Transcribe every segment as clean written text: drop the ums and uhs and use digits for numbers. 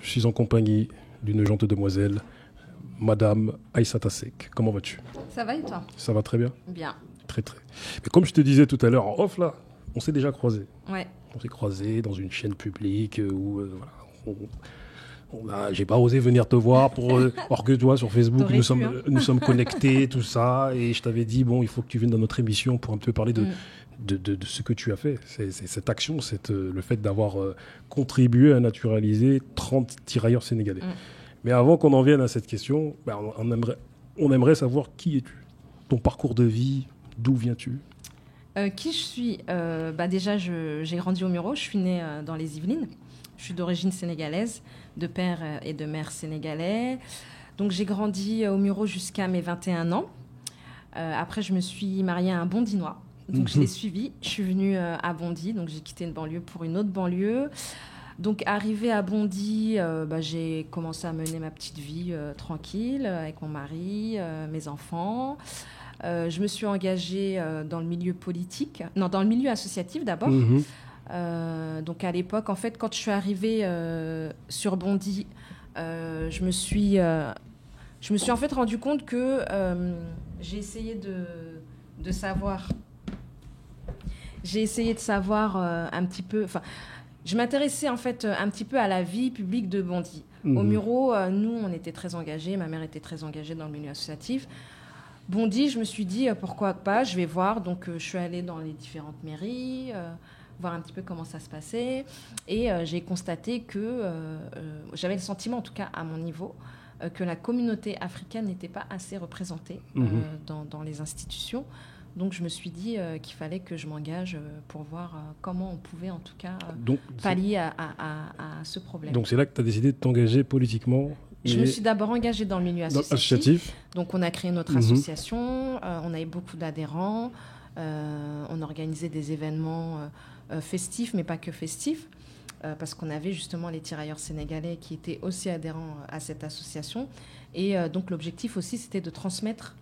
Je suis en compagnie d'une gentille demoiselle, Madame Aïssata Seck. Comment vas-tu? Ça va et toi? Ça va très bien? Bien. Très très. Mais comme je te disais tout à l'heure en off là, on s'est déjà croisés. Ouais. On s'est croisés dans une chaîne publique où voilà, j'ai pas osé venir te voir alors que toi sur Facebook T'aurais pu, hein. nous sommes connectés tout ça et je t'avais dit bon il faut que tu viennes dans notre émission pour un peu parler de ce que tu as fait. C'est cette action, le fait d'avoir contribué à naturaliser 30 tirailleurs sénégalais. Mais avant qu'on en vienne à cette question, on aimerait savoir qui es-tu, ton parcours de vie, d'où viens-tu? Qui je suis? Déjà, j'ai grandi au Muro. Je suis née dans les Yvelines. Je suis d'origine sénégalaise, de père et de mère sénégalais. Donc, j'ai grandi au Muro jusqu'à mes 21 ans. Après, je me suis mariée à un Bondinois. Donc, je l'ai suivi. Je suis venue à Bondy. Donc, j'ai quitté une banlieue pour une autre banlieue. Donc, arrivée à Bondy, j'ai commencé à mener ma petite vie tranquille avec mon mari, mes enfants. Je me suis engagée dans le milieu politique, dans le milieu associatif d'abord. Donc à l'époque, en fait, quand je suis arrivée sur Bondy, je me suis en fait rendu compte que j'ai essayé de savoir. J'ai essayé de savoir un petit peu. Enfin, je m'intéressais en fait un petit peu à la vie publique de Bondy. Au Muro, nous, on était très engagés. Ma mère était très engagée dans le milieu associatif. Bondy, je me suis dit pourquoi pas, je vais voir. Donc je suis allée dans les différentes mairies, voir un petit peu comment ça se passait. Et j'ai constaté que j'avais le sentiment, en tout cas à mon niveau, que la communauté africaine n'était pas assez représentée dans les institutions. Donc je me suis dit qu'il fallait que je m'engage pour voir comment on pouvait en tout cas pallier à ce problème. Donc c'est là que tu as décidé de t'engager politiquement? Je me suis d'abord engagée dans le milieu associatif. Donc, on a créé notre association. On avait beaucoup d'adhérents. On organisait des événements festifs, mais pas que festifs, parce qu'on avait justement les tirailleurs sénégalais qui étaient aussi adhérents à cette association. Et donc, l'objectif aussi, c'était de transmettre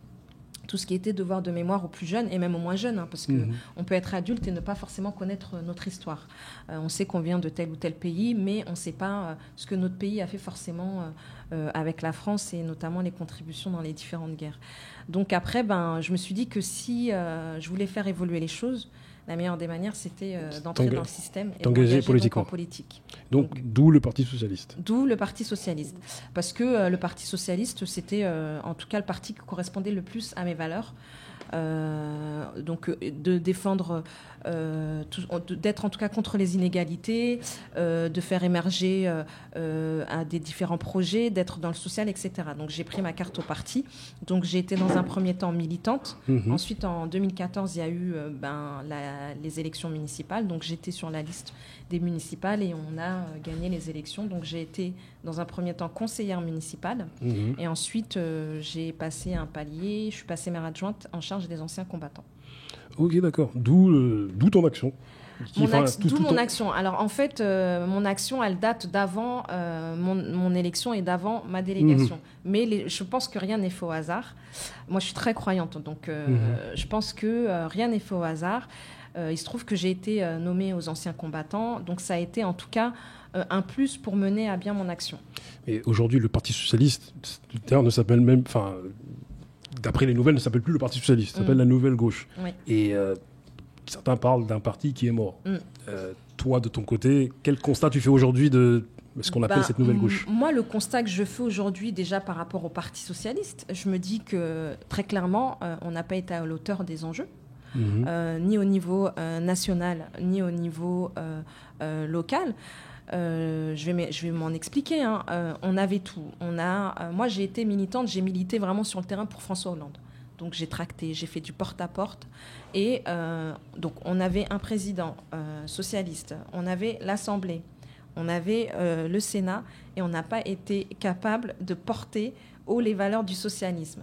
tout ce qui était devoir de mémoire aux plus jeunes et même aux moins jeunes, parce qu'on peut être adulte et ne pas forcément connaître notre histoire. On sait qu'on vient de tel ou tel pays, mais on ne sait pas ce que notre pays a fait forcément avec la France et notamment les contributions dans les différentes guerres. Donc après, je me suis dit que si je voulais faire évoluer les choses, la meilleure des manières, c'était d'entrer dans le système et t'engager politiquement. En politique. Donc, d'où le Parti Socialiste. D'où le Parti Socialiste. Parce que le Parti Socialiste, c'était en tout cas le parti qui correspondait le plus à mes valeurs. Donc de défendre, d'être en tout cas contre les inégalités, de faire émerger des différents projets, d'être dans le social, etc. Donc j'ai pris ma carte au parti. Donc j'ai été dans un premier temps militante. Ensuite en 2014, il y a eu les élections municipales. Donc j'étais sur la liste des municipales et on a gagné les élections. Donc j'ai été dans un premier temps conseillère municipale et ensuite j'ai passé un palier, je suis passée maire adjointe en charge des anciens combattants. Ok, d'accord. D'où ton action. Mon action. Alors en fait, mon action, elle date d'avant mon élection et d'avant ma délégation. Mais je pense que rien n'est fait au hasard. Moi, je suis très croyante, donc je pense que rien n'est fait au hasard. Il se trouve que j'ai été nommée aux anciens combattants, donc ça a été en tout cas un plus pour mener à bien mon action. Et aujourd'hui, le Parti Socialiste, d'ailleurs, ne s'appelle même, d'après les nouvelles, ne s'appelle plus le Parti Socialiste, ça s'appelle la Nouvelle Gauche. Oui. Et certains parlent d'un parti qui est mort. Toi, de ton côté, quel constat tu fais aujourd'hui de ce qu'on appelle cette Nouvelle Gauche? Moi, le constat que je fais aujourd'hui, déjà par rapport au Parti Socialiste, je me dis que très clairement, on n'a pas été à l'auteur des enjeux. Ni au niveau national, ni au niveau local. Je vais m'en expliquer. On avait tout. Moi, j'ai été militante, j'ai milité vraiment sur le terrain pour François Hollande. Donc, j'ai tracté, j'ai fait du porte-à-porte. Et donc, on avait un président socialiste, on avait l'Assemblée, on avait le Sénat, et on n'a pas été capable de porter haut les valeurs du socialisme.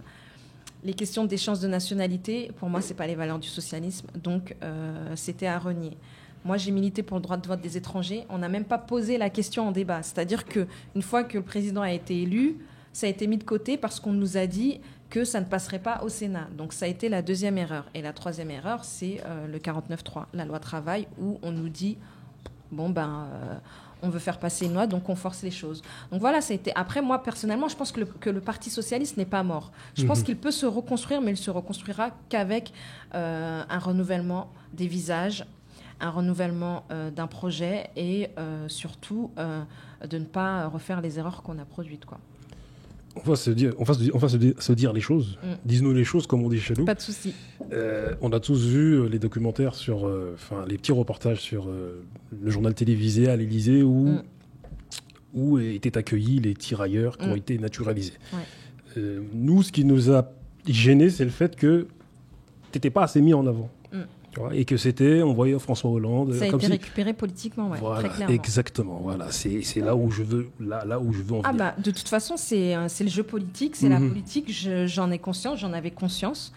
Les questions d'échange de nationalité, pour moi, ce n'est pas les valeurs du socialisme, donc c'était à renier. Moi, j'ai milité pour le droit de vote des étrangers. On n'a même pas posé la question en débat. C'est-à-dire qu'une fois que le président a été élu, ça a été mis de côté parce qu'on nous a dit que ça ne passerait pas au Sénat. Donc ça a été la deuxième erreur. Et la troisième erreur, c'est le 49.3, la loi travail, où on nous dit, on veut faire passer une loi, donc on force les choses. Donc voilà, ça a été... Après, moi, personnellement, je pense que le Parti socialiste n'est pas mort. Je pense qu'il peut se reconstruire, mais il se reconstruira qu'avec un renouvellement des visages, un renouvellement d'un projet et surtout de ne pas refaire les erreurs qu'on a produites, quoi. On va se dire les choses. Dis-nous les choses, comme on dit chez nous. Pas de souci. On a tous vu les documentaires sur, les petits reportages sur le journal télévisé à l'Élysée où étaient accueillis les tirailleurs qui ont été naturalisés. Ouais. Nous, ce qui nous a gênés, c'est le fait que tu n'étais pas assez mis en avant. Et que on voyait François Hollande. Ça a été récupéré politiquement, ouais, voilà, très clairement. Exactement, voilà. C'est là où je veux en venir. De toute façon, c'est le jeu politique, c'est la politique, j'en ai conscience, j'en avais conscience.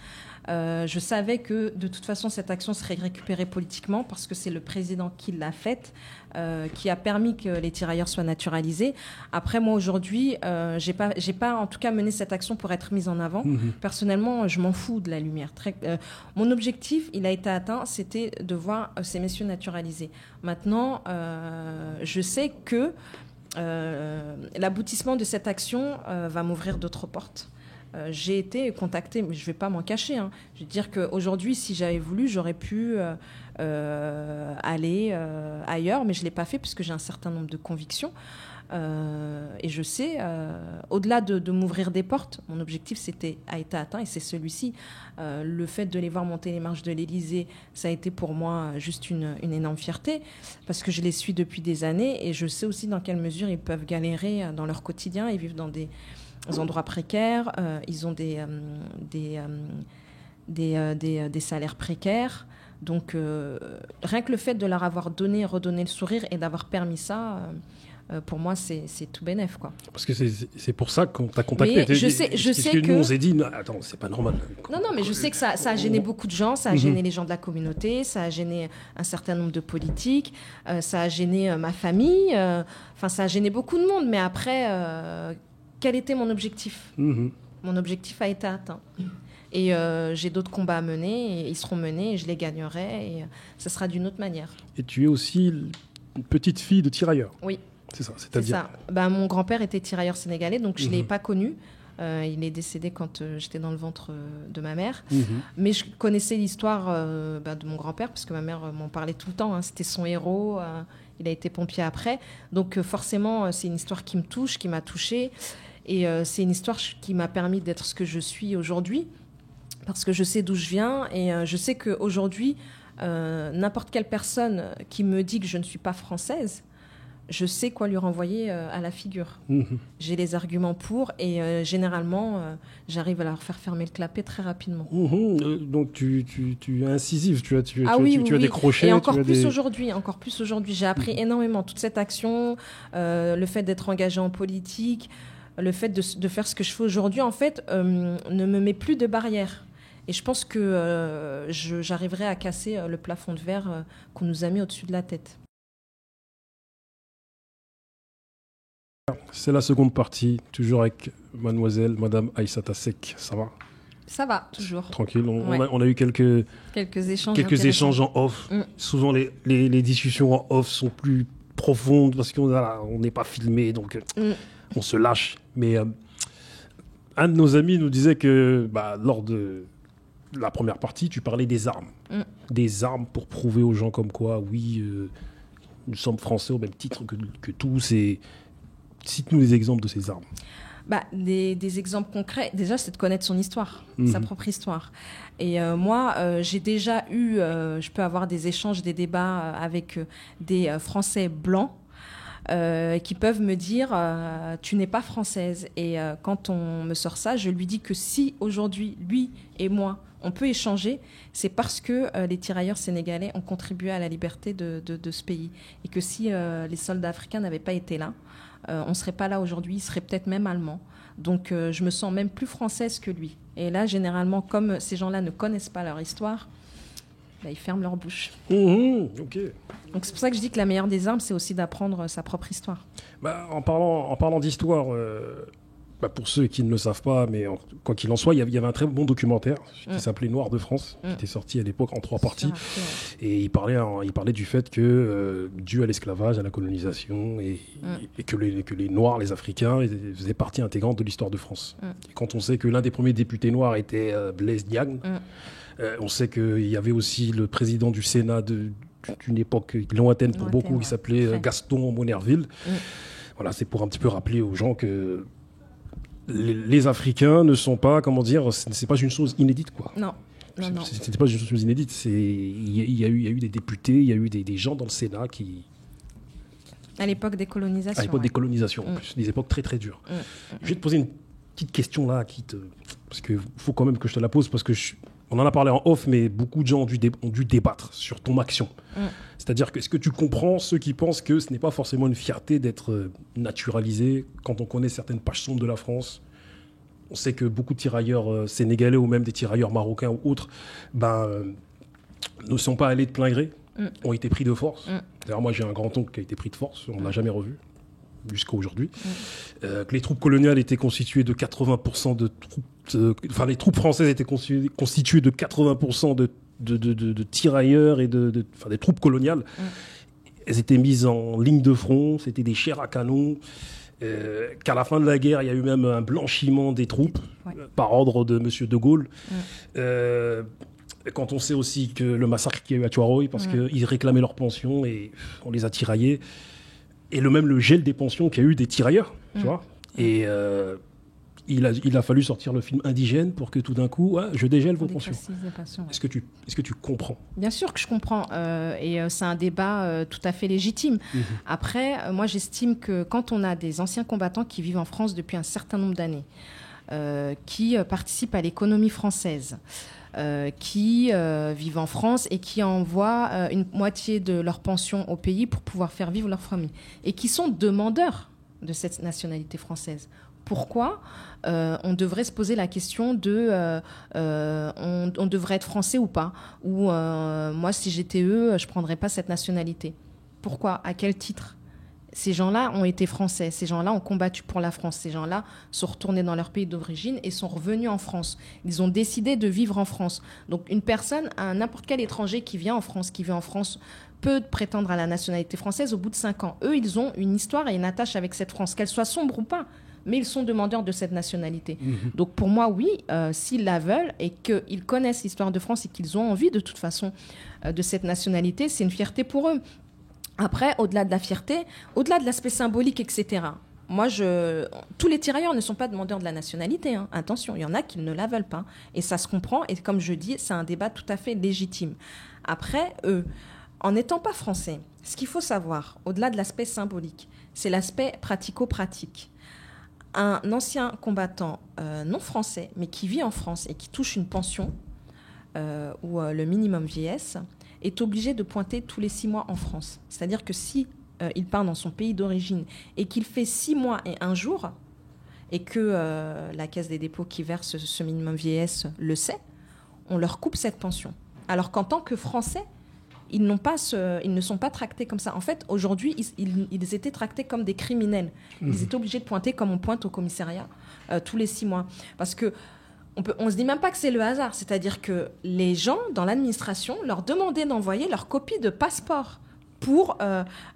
Je savais que de toute façon cette action serait récupérée politiquement parce que c'est le président qui l'a faite, qui a permis que les tirailleurs soient naturalisés. Après, moi aujourd'hui, j'ai pas en tout cas mené cette action pour être mise en avant. Personnellement, je m'en fous de la lumière. Mon objectif, il a été atteint, c'était de voir ces messieurs naturalisés. Maintenant, je sais que l'aboutissement de cette action va m'ouvrir d'autres portes. J'ai été contactée, mais je ne vais pas m'en cacher. Je veux dire qu'aujourd'hui, si j'avais voulu, j'aurais pu aller ailleurs, mais je ne l'ai pas fait puisque j'ai un certain nombre de convictions. Et je sais, au-delà de m'ouvrir des portes, mon objectif a été atteint et c'est celui-ci. Le fait de les voir monter les marches de l'Élysée, ça a été pour moi juste une énorme fierté parce que je les suis depuis des années et je sais aussi dans quelle mesure ils peuvent galérer dans leur quotidien et vivre dans des endroits précaires, ils ont des salaires précaires. Donc, rien que le fait de leur avoir redonné le sourire et d'avoir permis ça, pour moi, c'est tout bénef, quoi. Parce que c'est pour ça qu'on t'a contacté. Mais je sais que nous, on s'est dit, attends, c'est pas normal. Non, mais je sais que ça a gêné beaucoup de gens, ça a gêné les gens de la communauté, ça a gêné un certain nombre de politiques, ça a gêné ma famille, ça a gêné beaucoup de monde. Mais après... quel était mon objectif ? Mon objectif a été atteint. Et j'ai d'autres combats à mener, et ils seront menés, et je les gagnerai, et ce sera d'une autre manière. Et tu es aussi une petite fille de tirailleur. Oui. C'est ça, c'est-à-dire... C'est ça. Mon grand-père était tirailleur sénégalais, donc je ne l'ai pas connu. Il est décédé quand j'étais dans le ventre de ma mère. Mais je connaissais l'histoire de mon grand-père, parce que ma mère m'en parlait tout le temps. C'était son héros. Il a été pompier après. Donc forcément, c'est une histoire qui me touche, qui m'a touchée. Et c'est une histoire qui m'a permis d'être ce que je suis aujourd'hui, parce que je sais d'où je viens et je sais qu'aujourd'hui, n'importe quelle personne qui me dit que je ne suis pas française, je sais quoi lui renvoyer à la figure. J'ai les arguments pour et généralement, j'arrive à leur faire fermer le clapet très rapidement. Donc tu es incisive, tu as des crochets. Et encore plus aujourd'hui. J'ai appris énormément. Toute cette action, le fait d'être engagée en politique, le fait de faire ce que je fais aujourd'hui, en fait, ne me met plus de barrières. Et je pense que j'arriverai à casser le plafond de verre qu'on nous a mis au-dessus de la tête. C'est la seconde partie, toujours avec Madame Aïssata Seck. Ça va ? Ça va, toujours. Tranquille. On a eu quelques échanges en off. Souvent, les discussions en off sont plus profondes parce qu'on n'est pas filmé, donc on se lâche. Mais un de nos amis nous disait que lors de la première partie, tu parlais des armes. Des armes pour prouver aux gens comme quoi, oui, nous sommes français au même titre que tous. Et cite-nous des exemples de ces armes. Des exemples concrets, déjà, c'est de connaître son histoire, sa propre histoire. Et moi, j'ai déjà eu, je peux avoir des échanges, des débats avec des Français blancs qui peuvent me dire tu n'es pas française. Et quand on me sort ça, je lui dis que si aujourd'hui, lui et moi, on peut échanger, c'est parce que les tirailleurs sénégalais ont contribué à la liberté de ce pays. Et que si les soldats africains n'avaient pas été là, on ne serait pas là aujourd'hui, ils seraient peut-être même allemands. Donc je me sens même plus française que lui. Et là, généralement, comme ces gens-là ne connaissent pas leur histoire, ils ferment leur bouche. Okay. Donc c'est pour ça que je dis que la meilleure des armes, c'est aussi d'apprendre sa propre histoire. En parlant d'histoire, pour ceux qui ne le savent pas, mais quoi qu'il en soit, il y avait un très bon documentaire qui s'appelait Noir de France, qui était sorti à l'époque en 3 parties. Et il parlait du fait que, dû à l'esclavage, à la colonisation, et que les Noirs, les Africains, faisaient partie intégrante de l'histoire de France. Et quand on sait que l'un des premiers députés noirs était Blaise Diagne, on sait qu'il y avait aussi le président du Sénat d'une époque lointaine pour beaucoup, qui s'appelait Gaston Monnerville. Voilà, c'est pour un petit peu rappeler aux gens que les Africains ne sont pas, comment dire, c'est pas une chose inédite, quoi. Non. C'était pas une chose inédite. Il y a eu des députés, il y a eu des gens dans le Sénat qui... À l'époque des colonisations. À l'époque des colonisations, en plus, des époques très très dures. Je vais te poser une petite question là, parce qu'il faut quand même que je te la pose, parce que on en a parlé en off, mais beaucoup de gens ont dû débattre sur ton action. C'est-à-dire que est-ce que tu comprends ceux qui pensent que ce n'est pas forcément une fierté d'être naturalisé quand on connaît certaines pages sombres de la France? On sait que beaucoup de tirailleurs sénégalais ou même des tirailleurs marocains ou autres ne sont pas allés de plein gré, ont été pris de force. D'ailleurs, moi, j'ai un grand-oncle qui a été pris de force, on ne l'a jamais revu jusqu'à aujourd'hui. Que les troupes coloniales étaient constituées de 80% de troupes... les troupes françaises étaient constituées de 80% de tirailleurs et des troupes coloniales. Elles étaient mises en ligne de front, c'était des chairs à canon. Qu'à la fin de la guerre, il y a eu même un blanchiment des troupes par ordre de M. de Gaulle. Quand on sait aussi que le massacre qu'il y a eu à Tuaroy, parce qu'ils réclamaient leur pension et on les a tiraillés. Et le gel des pensions qu'il y a eu des tirailleurs, tu vois. Et il a fallu sortir le film Indigène pour que tout d'un coup, je dégèle vos pensions. Est-ce que tu comprends? Bien sûr que je comprends. Et c'est un débat tout à fait légitime. Après, moi, j'estime que quand on a des anciens combattants qui vivent en France depuis un certain nombre d'années, qui participent à l'économie française, qui vivent en France et qui envoient une moitié de leur pension au pays pour pouvoir faire vivre leur famille, et qui sont demandeurs de cette nationalité française. Pourquoi on devrait se poser la question de on devrait être français ou pas, ou moi si j'étais eux je prendrais pas cette nationalité. Pourquoi? À quel titre? Ces gens-là ont été français, ces gens-là ont combattu pour la France, ces gens-là sont retournés dans leur pays d'origine et sont revenus en France. Ils ont décidé de vivre en France. Donc une personne, n'importe quel étranger qui vient en France, peut prétendre à la nationalité française au bout de 5 ans. Eux, ils ont une histoire et une attache avec cette France, qu'elle soit sombre ou pas. Mais ils sont demandeurs de cette nationalité. Donc pour moi, oui, s'ils la veulent et qu'ils connaissent l'histoire de France et qu'ils ont envie de toute façon de cette nationalité, c'est une fierté pour eux. Après, au-delà de la fierté, au-delà de l'aspect symbolique, etc., moi, tous les tirailleurs ne sont pas demandeurs de la nationalité. Hein. Attention, il y en a qui ne la veulent pas. Et ça se comprend. Et comme je dis, c'est un débat tout à fait légitime. Après, eux, en n'étant pas français, ce qu'il faut savoir, au-delà de l'aspect symbolique, c'est l'aspect pratico-pratique. Un ancien combattant non français, mais qui vit en France et qui touche une pension ou le minimum vieillesse, est obligé de pointer tous les 6 mois en France. C'est-à-dire que si il part dans son pays d'origine et qu'il fait 6 mois et 1 jour, et que la Caisse des dépôts qui verse ce minimum vieillesse le sait, on leur coupe cette pension. Alors qu'en tant que Français, ils ne sont pas tractés comme ça. En fait, aujourd'hui, ils étaient tractés comme des criminels. Ils étaient obligés de pointer comme on pointe au commissariat tous les 6 mois. Parce que on ne se dit même pas que c'est le hasard. C'est-à-dire que les gens, dans l'administration, leur demandaient d'envoyer leur copie de passeport pour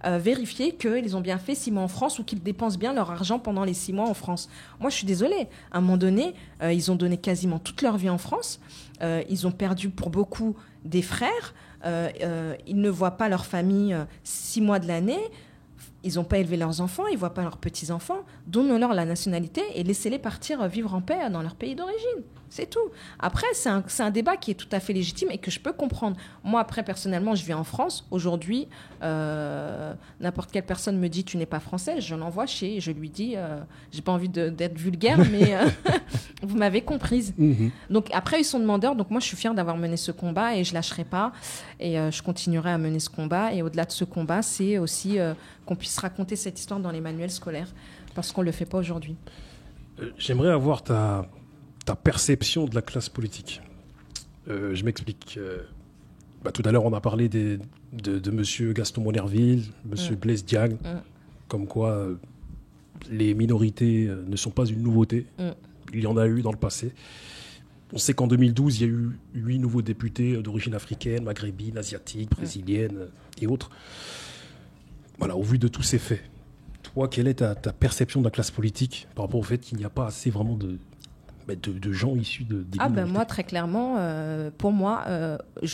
vérifier qu'ils ont bien fait 6 mois en France ou qu'ils dépensent bien leur argent pendant les 6 mois en France. Moi, je suis désolée. À un moment donné, ils ont donné quasiment toute leur vie en France. Ils ont perdu pour beaucoup des frères. Ils ne voient pas leur famille 6 mois de l'année. Ils n'ont pas élevé leurs enfants, ils ne voient pas leurs petits-enfants. Donnons-leur la nationalité et laissez-les partir vivre en paix dans leur pays d'origine. C'est tout. Après, c'est un débat qui est tout à fait légitime et que je peux comprendre. Moi, après, personnellement, je vis en France. Aujourd'hui, n'importe quelle personne me dit « tu n'es pas français », je l'envoie chez. Je lui dis « j'ai pas envie d'être vulgaire, mais vous m'avez comprise ». Donc après, ils sont demandeurs. Donc moi, je suis fière d'avoir mené ce combat et je lâcherai pas. Et je continuerai à mener ce combat. Et au-delà de ce combat, c'est aussi qu'on puisse raconter cette histoire dans les manuels scolaires parce qu'on ne le fait pas aujourd'hui. J'aimerais avoir ta perception de la classe politique. Je m'explique. Tout à l'heure, on a parlé de M. Gaston Monnerville, M. Blaise Diagne, comme quoi les minorités ne sont pas une nouveauté. Il y en a eu dans le passé. On sait qu'en 2012, il y a eu 8 nouveaux députés d'origine africaine, maghrébine, asiatique, brésilienne et autres. Voilà, au vu de tous ces faits, toi, quelle est ta perception de la classe politique par rapport au fait qu'il n'y a pas assez vraiment de gens issus des minorités? Moi, très clairement, pour moi,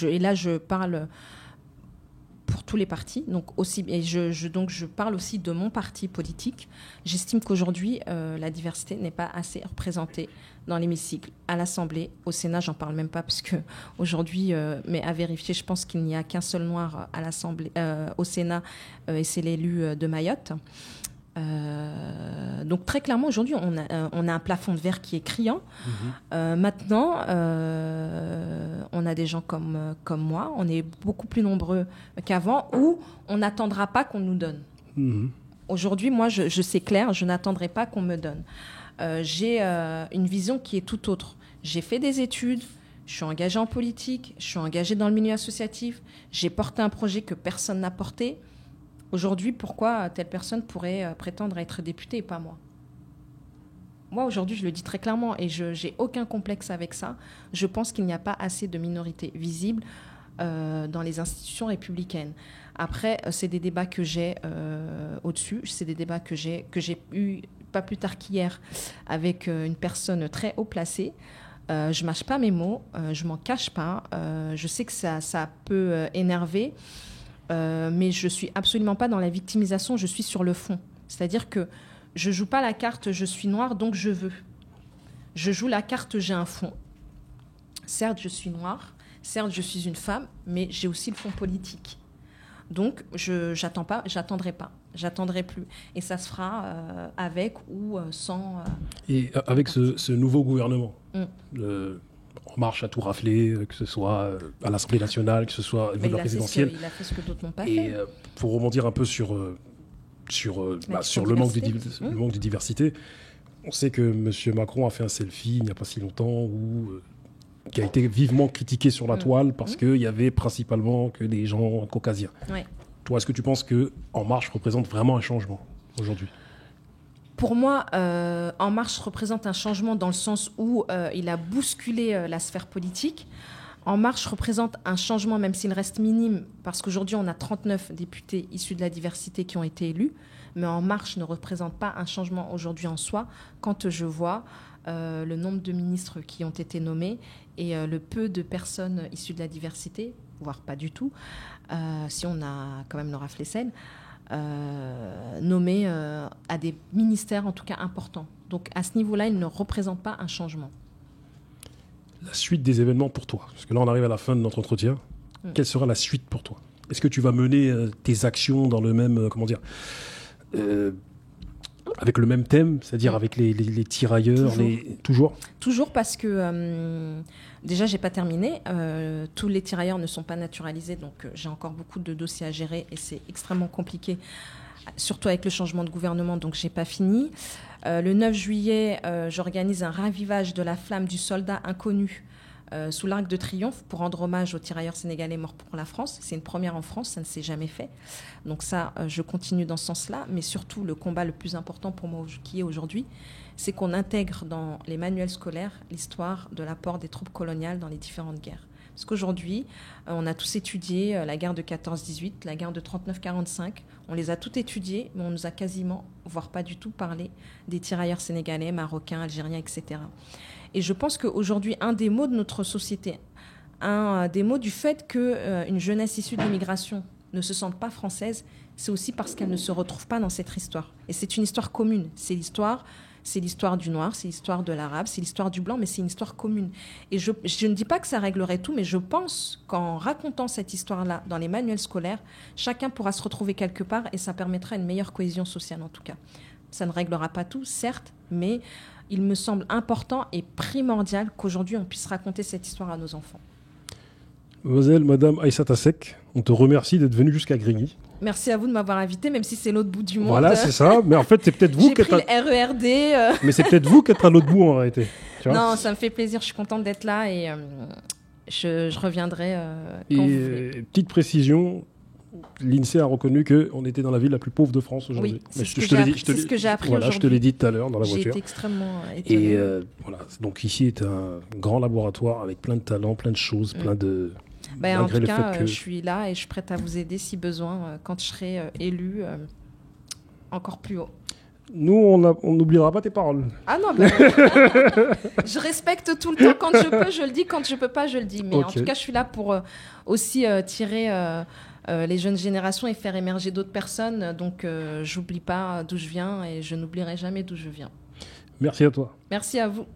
et là, je parle pour tous les partis, donc je parle aussi de mon parti politique. J'estime qu'aujourd'hui, la diversité n'est pas assez représentée dans l'hémicycle, à l'Assemblée, au Sénat, j'en parle même pas, parce que aujourd'hui, mais à vérifier, je pense qu'il n'y a qu'un seul noir à l'Assemblée, au Sénat, et c'est l'élu de Mayotte. Donc très clairement aujourd'hui on a un plafond de verre qui est criant. Maintenant on a des gens comme moi, on est beaucoup plus nombreux qu'avant, où on n'attendra pas qu'on nous donne. Aujourd'hui moi je sais clair, je n'attendrai pas qu'on me donne. J'ai une vision qui est tout autre. J'ai fait des études, je suis engagée en politique, je suis engagée dans le milieu associatif, j'ai porté un projet que personne n'a porté. Aujourd'hui, pourquoi telle personne pourrait prétendre être députée et pas moi? Moi, aujourd'hui, je le dis très clairement et je n'ai aucun complexe avec ça. Je pense qu'il n'y a pas assez de minorités visibles dans les institutions républicaines. Après, c'est des débats que j'ai au-dessus. C'est des débats que j'ai eu pas plus tard qu'hier avec une personne très haut placée. Je mâche pas mes mots, je m'en cache pas. Je sais que ça peut énerver. Mais je ne suis absolument pas dans la victimisation, je suis sur le fond. C'est-à-dire que je ne joue pas la carte « je suis noire, donc je veux ». Je joue la carte « j'ai un fond ». Certes, je suis noire, certes, je suis une femme, mais j'ai aussi le fond politique. Donc, j'attendrai pas, j'attendrai plus. Et ça se fera avec ou sans... Et avec ce nouveau gouvernement En Marche a tout raflé, que ce soit à l'Assemblée nationale, que ce soit au niveau de la présidentielle. Il a fait ce que d'autres n'ont pas fait. Et pour rebondir un peu sur le manque de diversité, on sait que M. Macron a fait un selfie il n'y a pas si longtemps qui a été vivement critiqué sur la toile parce qu'il y avait principalement que des gens caucasiens. Ouais. Toi, est-ce que tu penses qu'En Marche représente vraiment un changement aujourd'hui ? Pour moi, En Marche représente un changement dans le sens où il a bousculé la sphère politique. En Marche représente un changement, même s'il reste minime, parce qu'aujourd'hui, on a 39 députés issus de la diversité qui ont été élus. Mais En Marche ne représente pas un changement aujourd'hui en soi quand je vois le nombre de ministres qui ont été nommés et le peu de personnes issues de la diversité, voire pas du tout, si on a quand même Nora Flessel, nommés à des ministères en tout cas importants. Donc à ce niveau-là, il ne représente pas un changement. La suite des événements pour toi, parce que là on arrive à la fin de notre entretien, quelle sera la suite pour toi ? Est-ce que tu vas mener tes actions dans le même, avec le même thème, c'est-à-dire avec les tirailleurs, Toujours parce que déjà j'ai pas terminé, tous les tirailleurs ne sont pas naturalisés, donc j'ai encore beaucoup de dossiers à gérer et c'est extrêmement compliqué, surtout avec le changement de gouvernement, donc j'ai pas fini. Le 9 juillet, j'organise un ravivage de la flamme du soldat inconnu sous l'Arc de Triomphe pour rendre hommage aux tirailleurs sénégalais morts pour la France. C'est une première en France, ça ne s'est jamais fait. Donc ça, je continue dans ce sens-là. Mais surtout, le combat le plus important pour moi qui est aujourd'hui, c'est qu'on intègre dans les manuels scolaires l'histoire de l'apport des troupes coloniales dans les différentes guerres. Parce qu'aujourd'hui, on a tous étudié la guerre de 14-18, la guerre de 39-45. On les a toutes étudiées, mais on nous a quasiment, voire pas du tout, parlé des tirailleurs sénégalais, marocains, algériens, etc. Et je pense qu'aujourd'hui, un des maux de notre société, un des maux du fait qu'une jeunesse issue de l'immigration ne se sente pas française, c'est aussi parce qu'elle ne se retrouve pas dans cette histoire. Et c'est une histoire commune. C'est l'histoire du noir, c'est l'histoire de l'arabe, c'est l'histoire du blanc, mais c'est une histoire commune. Et je ne dis pas que ça réglerait tout, mais je pense qu'en racontant cette histoire-là dans les manuels scolaires, chacun pourra se retrouver quelque part et ça permettra une meilleure cohésion sociale en tout cas. Ça ne réglera pas tout, certes, mais il me semble important et primordial qu'aujourd'hui on puisse raconter cette histoire à nos enfants. Madame Aïssata Seck, on te remercie d'être venue jusqu'à Grigny. Merci à vous de m'avoir invité, même si c'est l'autre bout du monde. Voilà, c'est ça. Mais en fait, c'est peut-être vous qui êtes... J'ai pris le RERD. Mais c'est peut-être vous qui êtes à l'autre bout, en réalité. Tu vois, non, ça me fait plaisir. Je suis contente d'être là et je reviendrai quand vous voulez. Petite précision, l'INSEE a reconnu qu'on était dans la ville la plus pauvre de France aujourd'hui. Oui, c'est ce que j'ai appris aujourd'hui. Je te l'ai dit tout à l'heure dans la voiture. J'ai été extrêmement étonnée. Et voilà, donc ici est un grand laboratoire avec plein de talents, plein de choses, plein de... En tout cas, je suis là et je suis prête à vous aider si besoin quand je serai élue encore plus haut. Nous, on n'oubliera pas tes paroles. Ah non, je respecte tout le temps. Quand je peux, je le dis. Quand je peux pas, je le dis. Mais en tout cas, je suis là pour aussi tirer les jeunes générations et faire émerger d'autres personnes. Donc, j'oublie pas d'où je viens et je n'oublierai jamais d'où je viens. Merci à toi. Merci à vous.